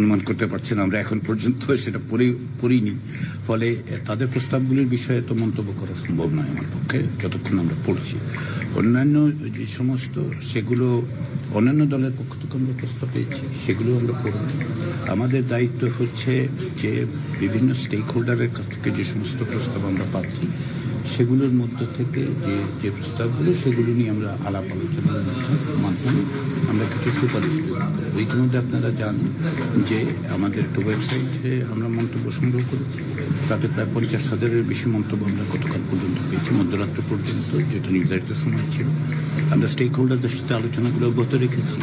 অনুমান করতে পারছেন আমরা এখন পর্যন্ত সেটা পড়িনি, ফলে তাদের প্রস্তাবগুলির বিষয়ে তো মন্তব্য করা সম্ভব নয় আমার পক্ষে যতক্ষণ আমরা পড়ছি। অন্যান্য যে সমস্ত সেগুলো অন্যান্য দলের পক্ষ থেকে আমরা প্রস্তাব পেয়েছি, সেগুলো আমরা পড়ব। আমাদের দায়িত্ব হচ্ছে যে বিভিন্ন স্টেক হোল্ডারের কাছ থেকে যে সমস্ত প্রস্তাব আমরা পাচ্ছি সেগুলোর মধ্য থেকে যে প্রস্তাবগুলো সেগুলো নিয়ে আমরা আলাপ আলোচনার মাধ্যমে আমরা কিছু সুপারিশ দেব। ইতিমধ্যে আপনারা জানেন যে আমাদের একটা ওয়েবসাইটে আমরা মন্তব্য সংগ্রহ করেছি, তাতে প্রায় 50,000-এর বেশি মন্তব্য আমরা গতকাল পর্যন্ত পেয়েছি, মধ্যরাত্র পর্যন্ত, যেটা নির্ধারিত সময় ছিল। আমরা স্টেক হোল্ডারদের সাথে আলোচনাগুলো অব্যাহত রেখেছি।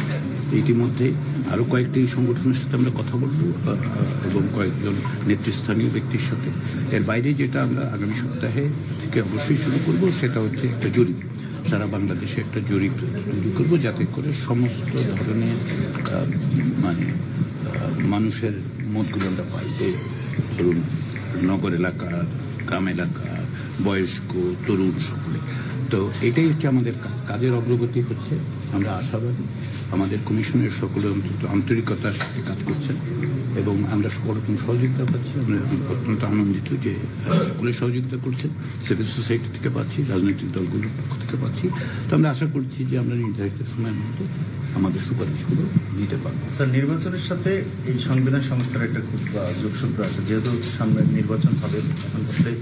ইতিমধ্যে আরও কয়েকটি সংগঠনের সাথে আমরা কথা বলবো এবং কয়েকজন নেতৃস্থানীয় ব্যক্তির সাথে। এর বাইরে যেটা আমরা আগামী সপ্তাহে থেকে অবশ্যই শুরু করব সেটা হচ্ছে একটা জরিপ, সারা বাংলাদেশে একটা জরিপ তৈরি করবো, যাতে করে সমস্ত ধরনের মানুষের মতগুলো আমরা পাই, যে ধরুন নগর এলাকা, গ্রাম এলাকা, বয়স্ক, তরুণ, সকলে। তো এটাই হচ্ছে আমাদের কাজের অগ্রগতি হচ্ছে। আমরা আশাবাদী আমাদের কমিশনের সকলে আন্তরিকতার সাথে কাজ করছেন এবং আমরা সকল রকম সহযোগিতা পাচ্ছি। আমরা অত্যন্ত আনন্দিত যে সকলে সহযোগিতা করছেন, সিভিল সোসাইটি থেকে পাচ্ছি, রাজনৈতিক দলগুলোর পক্ষ থেকে পাচ্ছি। তো আমরা আশা করছি যে আমরা নির্ধারিত সময়ের মধ্যে আমাদের সুপারিশগুলো দিতে পারবো। স্যার, নির্বাচনের সাথে এই সংবিধান সংস্কারের একটা খুব যোগসূত্র আছে। যেহেতু সামনে নির্বাচন হবে, এখন করতে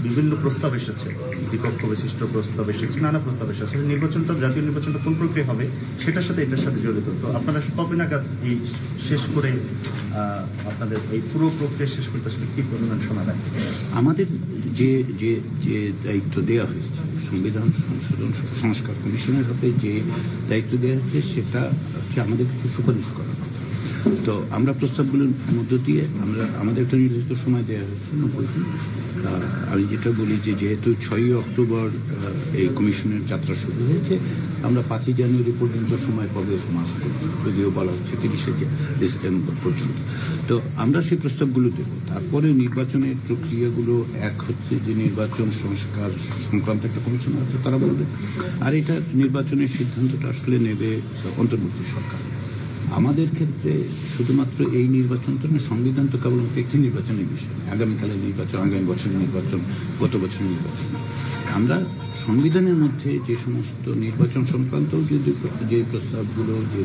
বিভিন্ন প্রস্তাব এসেছে, দ্বিপক্ষ বিশিষ্ট প্রস্তাব এসেছে, নানা প্রস্তাব এসেছে। নির্বাচনটা, জাতীয় নির্বাচনটা কোন প্রক্রিয়া হবে সেটার সাথে এটার সাথে জড়িত। তো আপনারা কবে নাগাদ এই শেষ করে আপনাদের এই পুরো প্রক্রিয়া শেষ করতে আসলে কি পরিমাণ সময় লাগে? আমাদের যে যে যে দায়িত্ব দেওয়া হয়েছে সংবিধান সংশোধন সংস্কার কমিশনের হাতে, যে দায়িত্ব দেওয়া হয়েছে সেটা হচ্ছে আমাদের কিছু সুপারিশ করা। তো আমরা প্রস্তাবগুলোর মধ্য দিয়ে আমাদের একটা নির্দিষ্ট সময় দেওয়া হয়েছে 90 দিন। আমি যেটা বলি যে যেহেতু 6ই অক্টোবর এই কমিশনের যাত্রা শুরু হয়েছে, আমরা 5ই জানুয়ারি পর্যন্ত সময় পাবো এরকম আশা করি, যদিও বলা হচ্ছে 30শে ডিসেম্বর পর্যন্ত। তো আমরা সেই প্রস্তাবগুলো দেব। তারপরে নির্বাচনের প্রক্রিয়াগুলো এক হচ্ছে যে নির্বাচন সংস্কার সংক্রান্ত একটা কমিশন আছে, তারা বলবে। আর এটা নির্বাচনের সিদ্ধান্তটা আসলে নেবে অন্তর্বর্তী সরকার। আমাদের ক্ষেত্রে শুধুমাত্র এই নির্বাচন তো না, সংবিধান তো কেবলমাত্র একটি নির্বাচনের বিষয়। আগামীকালের নির্বাচন, আগামী বছরের নির্বাচন, গত বছরের নির্বাচন। আমরা সংবিধানের মধ্যে যে সমস্ত নির্বাচন সংক্রান্ত যে প্রস্তাবগুলো, যে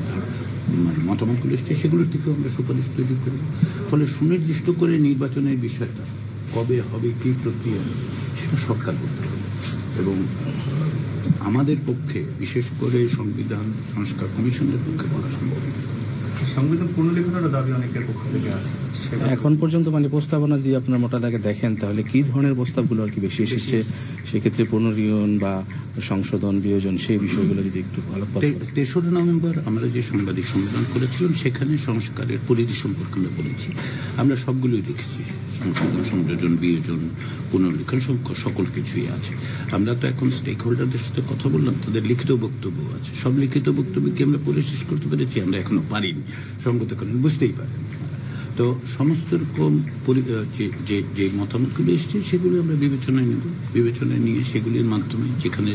মতামতগুলো এসছে, সেগুলোর থেকেও আমরা সুপারিশ তৈরি করি। ফলে সুনির্দিষ্ট করে নির্বাচনের বিষয়টা কবে হবে, কী প্রক্রিয়া, সেটা সরকার করতে হবে। এবং আমাদের পক্ষে, বিশেষ করে সংবিধান সংস্কার কমিশনের পক্ষে বলা সম্ভব। সংবিধান পুনর্লিখনের দাবি অনেকের পক্ষ থেকে আছে। এখন পর্যন্ত প্রস্তাবনা দিয়ে আপনার মোটা দাগে দেখেন, তাহলে কি ধরনের প্রস্তাবগুলো আর কি বেশি এসেছে? সেক্ষেত্রে পুনর্নিয়ন বা সংশোধন, বিয়োজন, সেই বিষয়গুলো যদি একটু ভালো। 3রা নভেম্বর আমরা যে সাংবাদিক সম্মেলন করেছিলাম, সেখানে সংস্কারের পরিধি সম্পর্কে আমরা বলেছি। আমরা সবগুলোই দেখেছি, সংশোধন, সংযোজন, বিয়োজন, পুনর্লিখন, সকল কিছুই আছে। আমরা তো এখন স্টেক হোল্ডারদের সাথে কথা বললাম, তাদের লিখিত বক্তব্য আছে। সব লিখিত বক্তব্য কি আমরা পড়ে শেষ করতে পেরেছি? আমরা এখনো পারিনি, সঙ্গত কারণে বুঝতেই পারেন। তো সমস্ত রকম যে মতামতগুলো এসছে সেগুলো আমরা বিবেচনায় নেব। বিবেচনায় নিয়ে সেগুলির মাধ্যমে যেখানে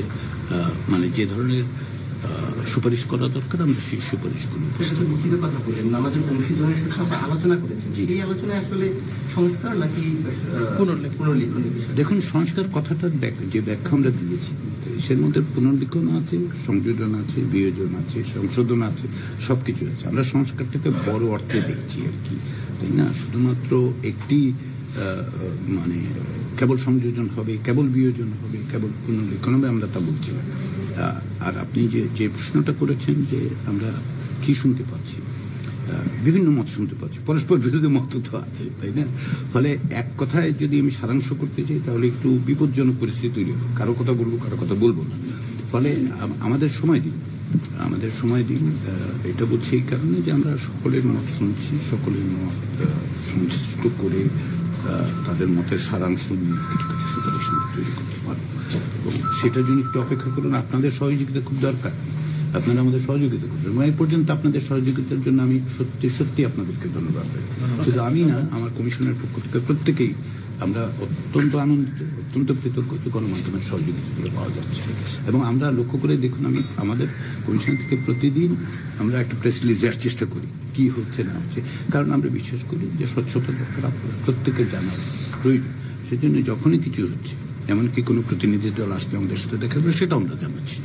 যে ধরনের সুপারিশ করা দরকার, আমরা সেই সুপারিশগুলো। কথা বললেন, আমাদের অংশীদারের সাথে আলোচনা করেছেন, সেই আলোচনায় আসলে সংস্কার নাকি পুনর্লিখনের বিষয়? দেখুন, সংস্কার কথাটার যে ব্যাখ্যা আমরা দিয়েছি, সের মধ্যে পুনর্লিখন আছে, সংযোজন আছে, বিয়োজন আছে, সংশোধন আছে, সবকিছু আছে। আমরা সংস্কারটাকে বড় অর্থে দেখছি আর কি, তাই না? শুধুমাত্র একটি কেবল সংযোজন হবে, কেবল বিয়োজন হবে, কেবল পুনর্লিখন হবে, আমরা তা বলছি না। আর আপনি যে প্রশ্নটা করেছেন যে আমরা কি শুনতে পাচ্ছি, বিভিন্ন মত শুনতে পাচ্ছি, পরস্পর বিরোধী মত তো আছে, তাই না? ফলে এক কথায় যদি আমি সারাংশ করতে চাই, তাহলে একটু বিপজ্জনক পরিস্থিতি তৈরি হবে। কারো কথা বলবো, কারো কথা বলবো না। ফলে আমাদের সময় দিন, এটা বলছি এই কারণে যে আমরা সকলের মত শুনছি, সকলের মত সংশ্লিষ্ট করে তাদের মতের সারাংশ নিয়ে কিছু কিছু সুপারিশ তৈরি করতে পারবো। এবং সেটার জন্য একটু অপেক্ষা করুন। আপনাদের সহযোগিতা খুব দরকার, আপনারা আমাদের সহযোগিতা করবেন। এই পর্যন্ত আপনাদের সহযোগিতার জন্য আমি সত্যি সত্যি আপনাদেরকে ধন্যবাদ দেব। শুধু আমি না, আমার কমিশনের পক্ষ থেকে প্রত্যেকেই আমরা অত্যন্ত আনন্দিত, অত্যন্ত কৃতজ্ঞ যে গণমাধ্যমের সহযোগিতাগুলো পাওয়া যাচ্ছে। এবং আমরা লক্ষ্য করে দেখুন, আমাদের কমিশন থেকে প্রতিদিন আমরা একটা প্রেস রিলিজ দেওয়ার চেষ্টা করি কি হচ্ছে না হচ্ছে, কারণ আমরা বিশ্বাস করি যে স্বচ্ছতার ব্যাপারে আপনারা প্রত্যেকের জানা প্রয়োজন। সেজন্য যখনই কিছু হচ্ছে, এমনকি কোনো প্রতিনিধি দল আসলে আমাদের সাথে দেখা যাবে, সেটাও আমরা জানাচ্ছি,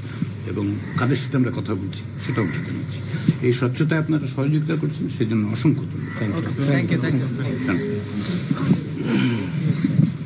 এবং কাদের সাথে আমরা কথা বলছি সেটাও আমরা জানাচ্ছি। এই স্বচ্ছতায় আপনারা সহযোগিতা করছেন, সেজন্য অসংখ্য ধন্যবাদ। Thank you. Thank you.